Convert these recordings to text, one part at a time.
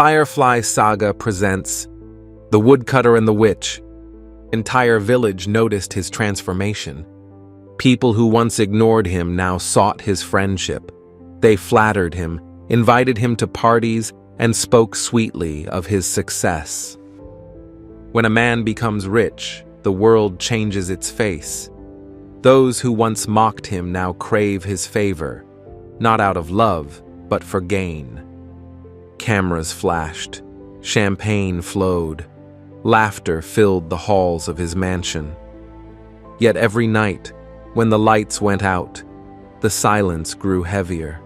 Firefly Saga presents The Woodcutter and the Witch. Entire village noticed his transformation. People who once ignored him now sought his friendship. They flattered him, invited him to parties, and spoke sweetly of his success. When a man becomes rich, the world changes its face. Those who once mocked him now crave his favor, not out of love, but for gain. Cameras flashed, champagne flowed, laughter filled the halls of his mansion. Yet every night, when the lights went out, the silence grew heavier.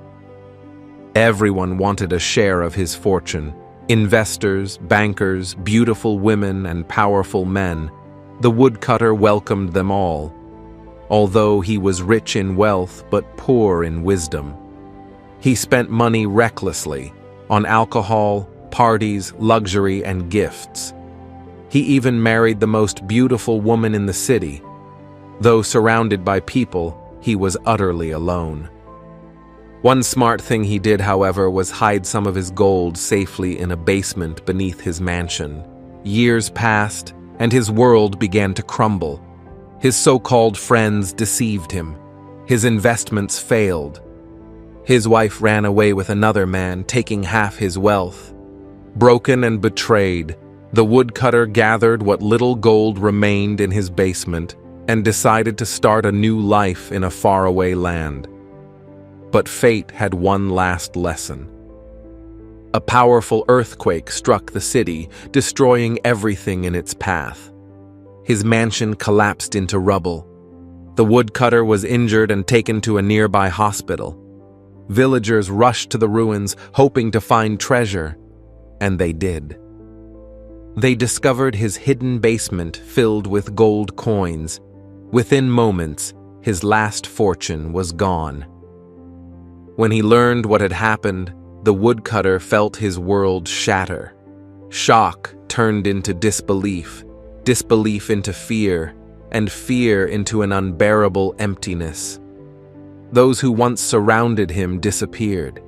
Everyone wanted a share of his fortune. Investors, bankers, beautiful women, and powerful men. The woodcutter welcomed them all. Although he was rich in wealth but poor in wisdom. He spent money recklessly, on alcohol, parties, luxury, and gifts. He even married the most beautiful woman in the city. Though surrounded by people, he was utterly alone. One smart thing he did, however, was hide some of his gold safely in a basement beneath his mansion. Years passed, and his world began to crumble. His so-called friends deceived him. His investments failed. His wife ran away with another man, taking half his wealth. Broken and betrayed, the woodcutter gathered what little gold remained in his basement and decided to start a new life in a faraway land. But fate had one last lesson. A powerful earthquake struck the city, destroying everything in its path. His mansion collapsed into rubble. The woodcutter was injured and taken to a nearby hospital. Villagers rushed to the ruins, hoping to find treasure, and they did. They discovered his hidden basement filled with gold coins. Within moments, his last fortune was gone. When he learned what had happened, the woodcutter felt his world shatter. Shock turned into disbelief, disbelief into fear, and fear into an unbearable emptiness. Those who once surrounded him disappeared.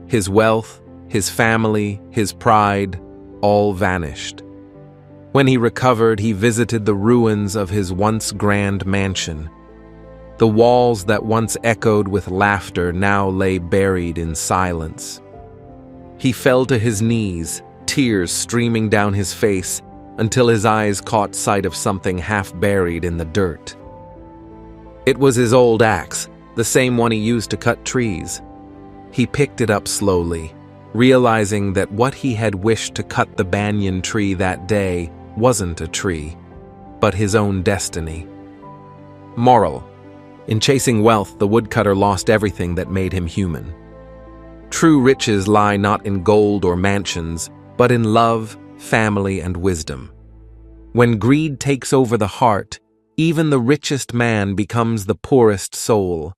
His wealth, his family, his pride, all vanished. When he recovered, he visited the ruins of his once grand mansion. The walls that once echoed with laughter now lay buried in silence. He fell to his knees, tears streaming down his face, until his eyes caught sight of something half buried in the dirt. It was his old axe, the same one he used to cut trees. He picked it up slowly, realizing that what he had wished to cut the banyan tree that day wasn't a tree, but his own destiny. Moral: in chasing wealth, the woodcutter lost everything that made him human. True riches lie not in gold or mansions, but in love, family, and wisdom. When greed takes over the heart, even the richest man becomes the poorest soul.